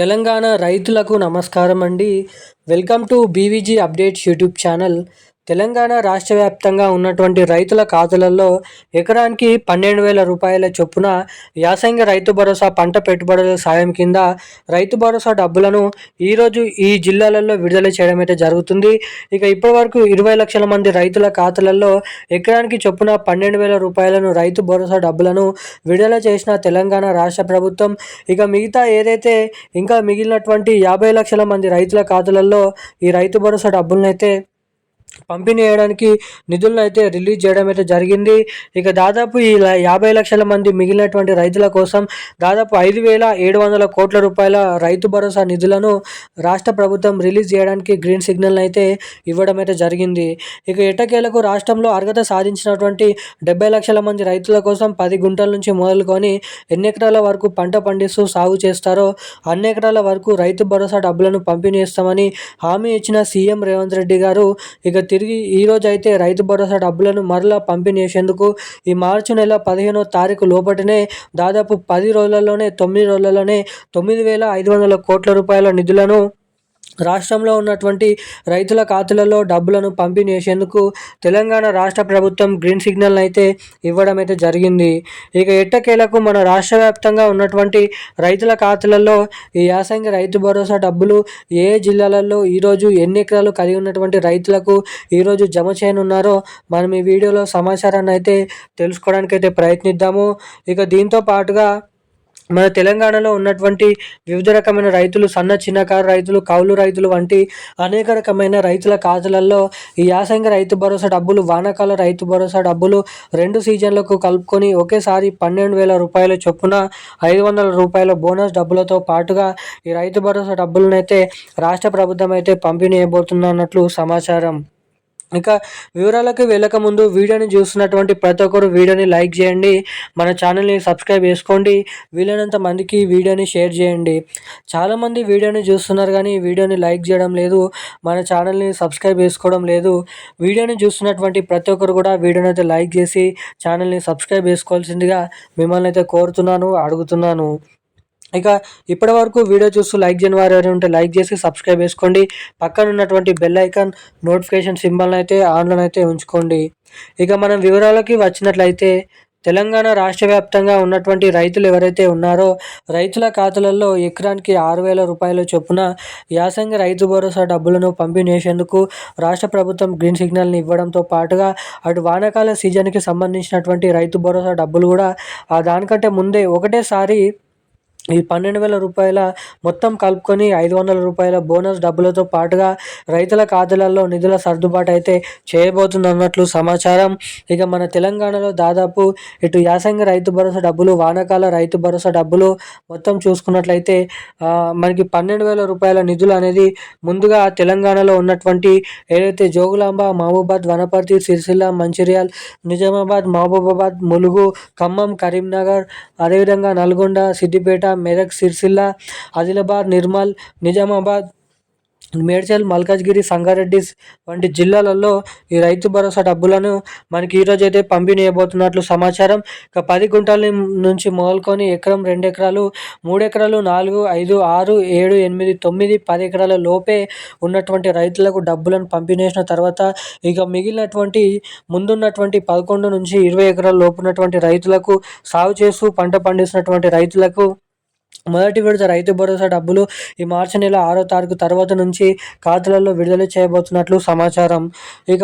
తెలంగాణ రైతులకు నమస్కారం అండి. Welcome to BVG updates YouTube channel. Telangana రాష్ట్ర వ్యాప్తంగా ఉన్నటువంటి రైతుల ఖాతాలలో ఎకరానికి 12,000 రూపాయల చొప్పున యాసంగి రైతు భరోసా పంట పెట్టుబడుల సాయం కింద రైతు భరోసా డబ్బులను ఈరోజు ఈ జిల్లాలలో విడుదల చేయడం అయితే జరుగుతుంది. ఇక ఇప్పటివరకు 20 లక్షల మంది రైతుల ఖాతాలలో ఎకరానికి చొప్పున 12,000 రూపాయలను రైతు భరోసా డబ్బులను విడుదల చేసిన తెలంగాణ రాష్ట్ర ప్రభుత్వం. ఇక మిగతా ఏదైతే ఇంకా మిగిలినటువంటి 50 లక్షల మంది రైతుల ఖాతాలలో ఈ రైతు భరోసా డబ్బులను అయితే పంపిణీ చేయడానికి నిధులను అయితే రిలీజ్ చేయడం అయితే జరిగింది. ఇక దాదాపు ఈ 50 లక్షల మంది మిగిలినటువంటి రైతుల కోసం దాదాపు 5,700 కోట్ల రూపాయల రైతు భరోసా నిధులను రాష్ట్ర ప్రభుత్వం రిలీజ్ చేయడానికి గ్రీన్ సిగ్నల్ అయితే ఇవ్వడం అయితే జరిగింది. ఇక ఎట్టకేలకు రాష్ట్రంలో అర్హత సాధించినటువంటి 70 లక్షల మంది రైతుల కోసం 10 గుంటల నుంచి మొదలుకొని ఎన్ని ఎకరాల వరకు పంట పండిస్తూ సాగు చేస్తారో అన్ని ఎకరాల వరకు రైతు భరోసా డబ్బులను పంపిణీ చేస్తామని హామీ ఇచ్చిన సీఎం రేవంత్ రెడ్డి గారు ఇక తిరిగి ఈరోజు అయితే రైతు భరోసా డబ్బులను మరలా పంపిణీ చేసేందుకు ఈ మార్చి నెల 15వ తారీఖు లోపటనే దాదాపు 9 రోజులలోనే 9,500 కోట్ల రూపాయల నిధులను రాష్ట్రంలో ఉన్నటువంటి రైతుల ఖాతాలలో డబ్బులను పంపిణీ చేసేందుకు తెలంగాణ రాష్ట్ర ప్రభుత్వం గ్రీన్ సిగ్నల్ అయితే ఇవ్వడం అయితే జరిగింది. ఇక ఎట్టకేలకు మన రాష్ట్ర వ్యాప్తంగా ఉన్నటువంటి రైతుల ఖాతాలలో ఈ యాసంగి రైతు భరోసా డబ్బులు ఏ జిల్లాలలో ఈరోజు ఎన్ని ఎకరాలు కలిగి ఉన్నటువంటి రైతులకు ఈరోజు జమ చేయనున్నారో మనం ఈ వీడియోలో సమాచారాన్ని అయితే తెలుసుకోవడానికి అయితే ప్రయత్నిద్దాము. ఇక దీంతో పాటుగా మన తెలంగాణలో ఉన్నటువంటి వివిధ రకమైన రైతులు, సన్న చిన్నకారు రైతులు, కౌలు రైతులు వంటి అనేక రకమైన రైతుల ఖాతాలలో ఈ యాసంగి రైతు భరోసా డబ్బులు, వానాకాల రైతు భరోసా డబ్బులు 2 సీజన్లకు కలుపుకొని ఒకేసారి 12,000 రూపాయల చొప్పున 500 రూపాయల బోనస్ డబ్బులతో పాటుగా ఈ రైతు భరోసా డబ్బులను అయితే రాష్ట్ర ప్రభుత్వం అయితే పంపిణీ చేయబోతున్నట్లు సమాచారం. ఇక వివరాలకు వెళ్ళక ముందు వీడియోని చూస్తున్నటువంటి ప్రతి ఒక్కరు వీడియోని లైక్ చేయండి, మన ఛానల్ని సబ్స్క్రైబ్ చేసుకోండి, వీలైనంత మందికి వీడియోని షేర్ చేయండి. చాలామంది వీడియోని చూస్తున్నారు కానీ వీడియోని లైక్ చేయడం లేదు, మన ఛానల్ని సబ్స్క్రైబ్ చేసుకోవడం లేదు. వీడియోని చూస్తున్నటువంటి ప్రతి ఒక్కరు కూడా వీడియోని అయితే లైక్ చేసి ఛానల్ని సబ్స్క్రైబ్ చేసుకోవాల్సిందిగా మిమ్మల్ని అయితే కోరుతున్నాను, అడుగుతున్నాను. ఇక ఇప్పటి వరకు వీడియో చూస్తూ లైక్ చేయని వారు ఎవరైనా ఉంటే లైక్ చేసి సబ్స్క్రైబ్ చేసుకోండి. పక్కన ఉన్నటువంటి బెల్ ఐకాన్ నోటిఫికేషన్ సింబల్ని అయితే ఆన్లో అయితే ఉంచుకోండి. ఇక మనం వివరాలకి వచ్చినట్లయితే తెలంగాణ రాష్ట్ర వ్యాప్తంగా ఉన్నటువంటి రైతులు ఎవరైతే ఉన్నారో రైతుల ఖాతాలలో ఎకరానికి 6,000 రూపాయల చొప్పున యాసంగి రైతు భరోసా డబ్బులను పంపిణీ చేసేందుకు రాష్ట్ర ప్రభుత్వం గ్రీన్ సిగ్నల్ని ఇవ్వడంతో పాటుగా అటు వానాకాల సీజన్కి సంబంధించినటువంటి రైతు భరోసా డబ్బులు కూడా దానికంటే ముందే ఒకటేసారి ఈ 12,000 రూపాయల మొత్తం కలుపుకొని 500 రూపాయల బోనస్ డబ్బులతో పాటుగా రైతుల ఖాతాలలో నిధుల సర్దుబాటు అయితే చేయబోతున్నట్లు సమాచారం. ఇక మన తెలంగాణలో దాదాపు ఇటు యాసంగి రైతు భరోసా డబ్బులు, వానాకాల రైతు భరోసా డబ్బులు మొత్తం చూసుకున్నట్లయితే మనకి 12,000 రూపాయల నిధులు అనేది ముందుగా తెలంగాణలో ఉన్నటువంటి ఏదైతే జోగులాంబ, మహబూబాద్, వనపర్తి, సిరిసిల్ల, మంచిర్యాల్, నిజామాబాద్, మహబూబాబాద్, ములుగు, ఖమ్మం, కరీంనగర్, అదేవిధంగా నల్గొండ, సిద్దిపేట, మెదక్, సిరిసిల్ల, ఆదిలాబాద్, నిర్మల్, నిజామాబాద్, మేడ్చల్, మల్కాజ్గిరి, సంగారెడ్డి వంటి జిల్లాలలో ఈ రైతు భరోసా డబ్బులను మనకి ఈరోజు అయితే పంపిణీ చేయబోతున్నట్లు సమాచారం. ఇక 10 గుంటల నుంచి మొదలుకొని ఎకరం, 2 ఎకరాలు, 3 ఎకరాలు, 4, 5, 6, 7, 8, 9, 10 ఎకరాల లోపే ఉన్నటువంటి రైతులకు డబ్బులను పంపిణీ చేసిన తర్వాత ఇక మిగిలినటువంటి ముందున్నటువంటి 11 నుంచి 20 ఎకరాల లోపు ఉన్నటువంటి రైతులకు, సాగు చేస్తూ పంట పండిస్తున్నటువంటి రైతులకు మొదటి విడత రైతు భరోసా డబ్బులు ఈ మార్చి నెల 6వ తారీఖు తర్వాత నుంచి ఖాతాలలో విడుదల చేయబోతున్నట్లు సమాచారం. ఇక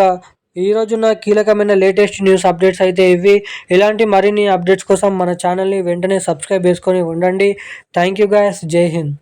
ఈ రోజున కీలకమైన లేటెస్ట్ న్యూస్ అప్డేట్స్ అయితే ఇవి. ఇలాంటి మరిన్ని అప్డేట్స్ కోసం మన ఛానల్ని వెంటనే సబ్స్క్రైబ్ చేసుకొని ఉండండి. Thank you guys. జై హింద్.